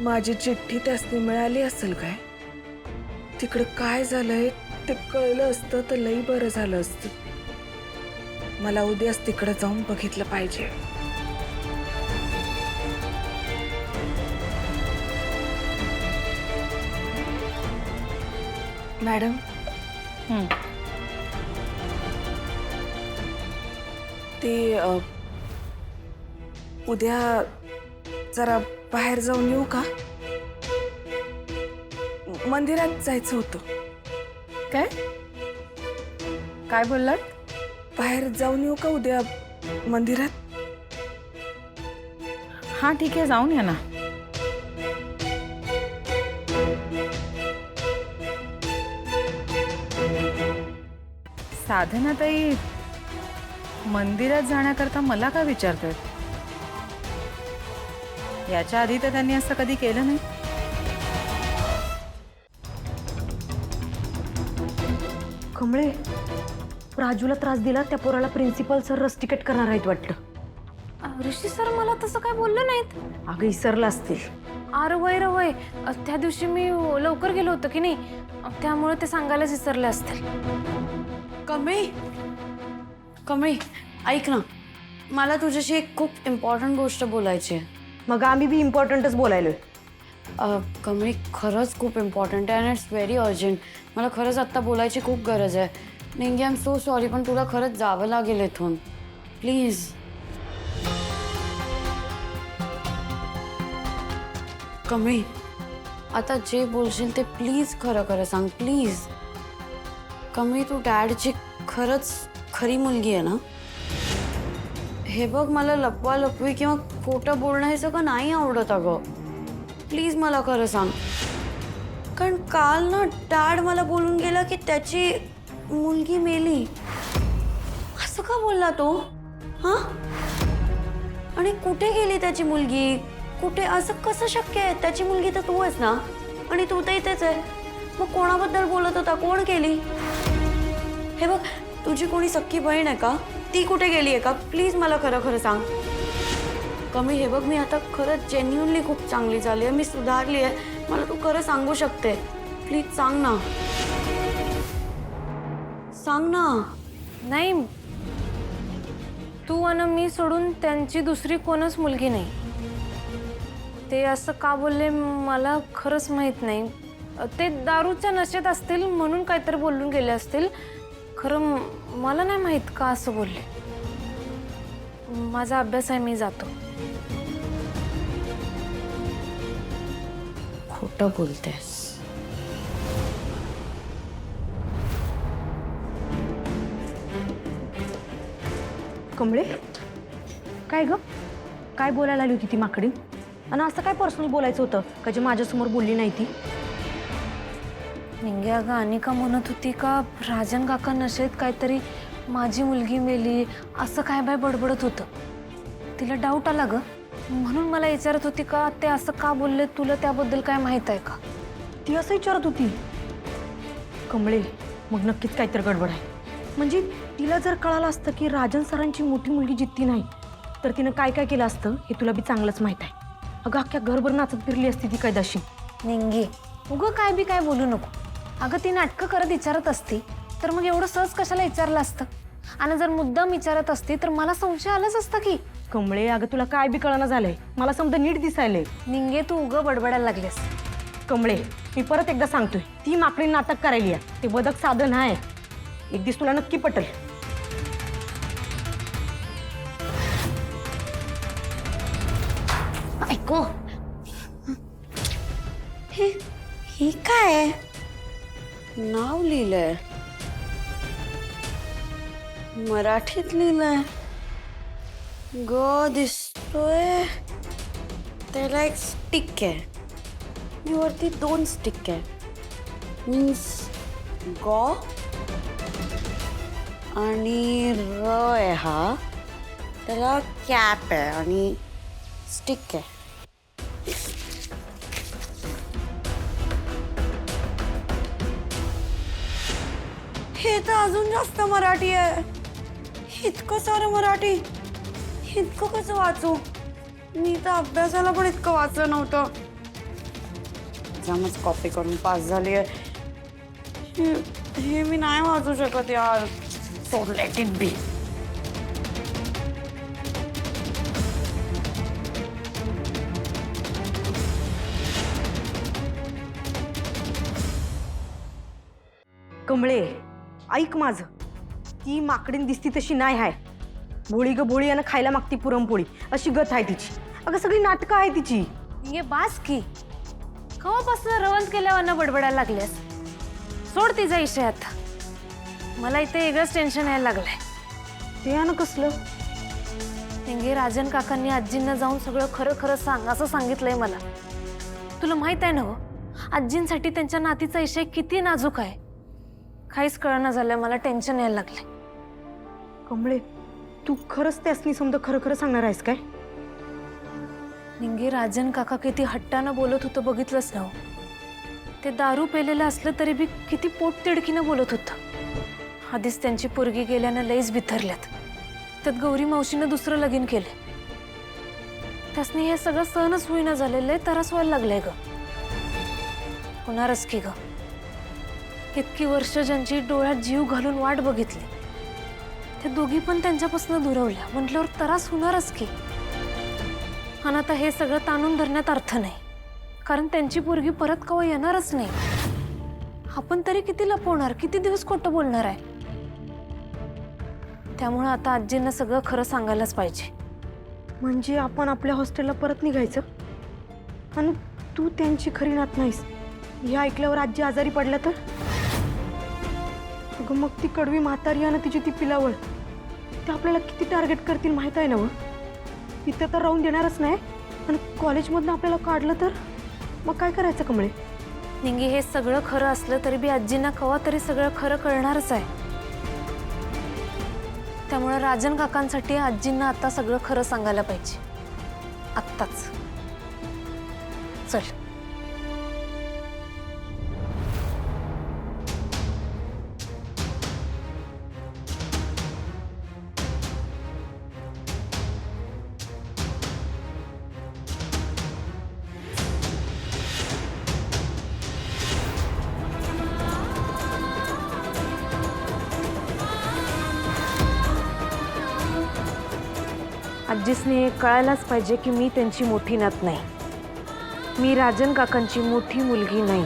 माझी चिठ्ठी त्यासनी मिळाली असेल काय? तिकडे काय झालंय ते कळलं असतं तर लई बरं झालं असतं। मला उद्याच तिकडे जाऊन बघितलं पाहिजे। मॅडम, ते उद्या जरा बाहेर जाऊन येऊ का? मंदिरात जायचं होतं। काय काय बोललात? बाहेर जाऊन येऊ का उद्या मंदिरात? हाँ ठीक है, जाऊन या ना। साधनाताई मंदिरात जाण्याकरता मला का विचारतात? याच्या आधी तर त्यांनी असं कधी केलं नाही। कमळे, राजूला त्रास दिला त्या पोराला प्रिन्सिपल सर रस्टिकेट करणार आहेत वाटतं। ऋषी सर मला तसं काय बोललं नाहीत। अगं इसरला असतील। अरे वय त्या दिवशी मी लवकर गेलो होतो की नाही, त्यामुळे ते सांगायलाच विसरले असतील। कमळे, कमळे ऐक ना, मला तुझ्याशी एक खूप इम्पॉर्टंट गोष्ट बोलायची आहे। मग आम्ही बी इम्पॉर्टंटच बोलायलोय। कमळे खरंच खूप इम्पॉर्टंट आहे आणि इट्स व्हेरी अर्जंट। मला खरंच आत्ता बोलायची खूप गरज आहे। निंगे, आय एम सो सॉरी, पण तुला खरंच जावं लागेल इथून, प्लीज। कमळे, आता जे बोलशील ते प्लीज खरं खरं सांग, प्लीज। कमळे, तू डॅडची खरंच खरी मुलगी आहे ना? हे बघ, मला लपवा लपवी किंवा खोटं बोलणं हे सगळं नाही आवडत अगं। प्लीज मला खरं सांग, कारण काल ना डॅड मला बोलून गेला की त्याची मुलगी मेली। असं का बोलला तो? हां, आणि कुठे गेली त्याची मुलगी? कुठे? असं कसं शक्य आहे? त्याची मुलगी तर तू आहेस ना, आणि तू तर इथेच आहे। मग कोणाबद्दल बोलत होता? कोण केली? हे बघ, तुझी कोणी सख्खी बहीण आहे का? ती कुठे गेली आहे का? प्लीज मला खरं खरं सांग। कमी, हे बघ, मी आता खरंच जेन्युइनली खूप चांगली झाली आहे, मी सुधारली आहे। मला तू खरं सांगू शकते, प्लीज सांग ना, सांग ना। नाही, तू आणि मी सोडून त्यांची दुसरी कोणच मुलगी नाही। ते असं का बोलले मला खरंच माहित नाही। ते दारूच्या नशेत असतील म्हणून काहीतरी बोलून गेले असतील। खरं मला नाही माहित का असं बोलले। माझा अभ्यास आहे, मी जातो। खोटं बोलतेस। कमळे, काय ग? काय बोलायला आली होती ती माकडी? आणि असं काय पर्सनल बोलायचं होतं का जे माझ्यासमोर बोलली नाही ती? निंगे, अगं अनिका म्हणत होती का राजन काका नशेत काहीतरी माझी मुलगी मेली असं काय बाय बडबडत होतं। तिला डाऊट आला ग, म्हणून मला विचारत होती का ते असं का बोलले, तुला त्याबद्दल काय माहित आहे का? ती असं विचारत होती? कमळे, मग नक्कीच काहीतरी गडबड आहे। म्हणजे तिला जर कळालं असतं की राजन सरांची मोठी मुलगी जित्ती नाही, तर तिनं काय काय केलं असतं हे तुला बी चांगलंच माहित आहे। अगं अख्ख्या घरभर नाचत फिरली असती ती कैदाशी। निंगे, उगं काय बी काय बोलू नको। अगं ती नाटकं करत विचारत असती तर मग एवढं सहज कशाला विचारलं असतं? आणि जर मुद्दाम विचारत असती तर मला संशय आलाच असतं की। कमळे, अगं तुला काय बी कळना झालंय, मला समजा नीट दिसायलंय। निंगे, तू उगं बडबडायला लागलेस। कमळे, मी परत एकदा सांगतोय, ती माकडी नाटक करायली आहे, ते बदक साधन आहे। एक दिवस तुला नक्की पटेल। ऐको, हे काय आहे? नाव लिहिलंय, मराठीत लिहिलंय। ग दिसतोय, त्याला एक स्टिक आहे आणि वरती 2 स्टिक आहे, मीन्स ग आणि र आहे हा, त्याला कॅप आहे आणि स्टिक आहे। हे तर अजून जास्त मराठी आहे। इतकं सारं मराठी, इतकं कसं वाचू? मी तर अभ्यासाला पण इतकं वाचलं नव्हतं। एक्झामच कॉपी करून पास झाली आहे. हे मी नाही वाचू शकत यार. So let it be. कमळे, ऐक माझं. ती माकडीन दिसती तशी नाही आहे. भोळी ग भोळी यानं खायला मागती पुरणपोळी अशी गत आहे तिची. अगं सगळी नाटकं आहे तिची. ये बास की कवापासून रवंत केल्यावर बडबडायला लागल्यास. सोड तिचा विषय आता. मला इथे वेगळंच टेन्शन यायला लागलंय. ते यानं कसलं? निंगे राजन काकांनी आजींना जाऊन सगळं खरं खरं सांग असं सांगितलंय मला. तुला माहित आहे ना हो, आजींसाठी त्यांच्या नातीचा विषय किती नाजूक आहे. काहीच कळना झालंय मला. टेन्शन यायला लागलंय. कमळे, तू खरंच त्यासनी समजा खरं खरं सांगणार आहेस काय? निंगे राजन काका किती हट्टानं बोलत होतं बघितलंच ना हो. ते दारू पेलेलं असलं तरी बी किती पोट तिडकीनं बोलत होतं. आधीच त्यांची पोरगी गेल्यानं लईच बिथरल्यात. त्यात गौरी मावशीनं दुसरं लगीन केलं. त्यासनी हे सगळं सहनच होईना झालेलं आहे. त्रास व्हायला लागलाय ग. होणारच की ग. इतकी वर्ष ज्यांची डोळ्यात जीव घालून वाट बघितली ते दोघी पण त्यांच्यापासून दुरावल्या म्हटल्यावर त्रास होणारच की. आणि आता हे सगळं ताणून धरण्यात अर्थ नाही, कारण त्यांची पोरगी परत कवा येणारच नाही. आपण तरी किती लपवणार, किती दिवस खोटं बोलणार आहे. त्यामुळे आता आजींना सगळं खरं सांगायलाच पाहिजे. म्हणजे आपण आपल्या हॉस्टेलला परत निघायचं? आणि तू त्यांची खरी नात नाहीस हे ऐकल्यावर आजी आजारी पडल्या तर? अगं मग ती कडवी म्हातारी आणि तिची ती पिलावळ ते आपल्याला किती टार्गेट करतील माहीत आहे ना व? इथं तर राहून देणारच नाही. आणि कॉलेजमधनं आपल्याला काढलं तर मग काय करायचं कमळे? निंगी हे सगळं खरं असलं तरी बी आजींना कवा तरी सगळं खरं कळणारच आहे. त्यामुळे राजन काकांसाठी आजींना आता सगळं खरं सांगायला पाहिजे. आत्ताच. चल. आजीसने कळायलाच पाहिजे की मी त्यांची मोठी नात नाही. मी राजन काकांची मोठी मुलगी नाही.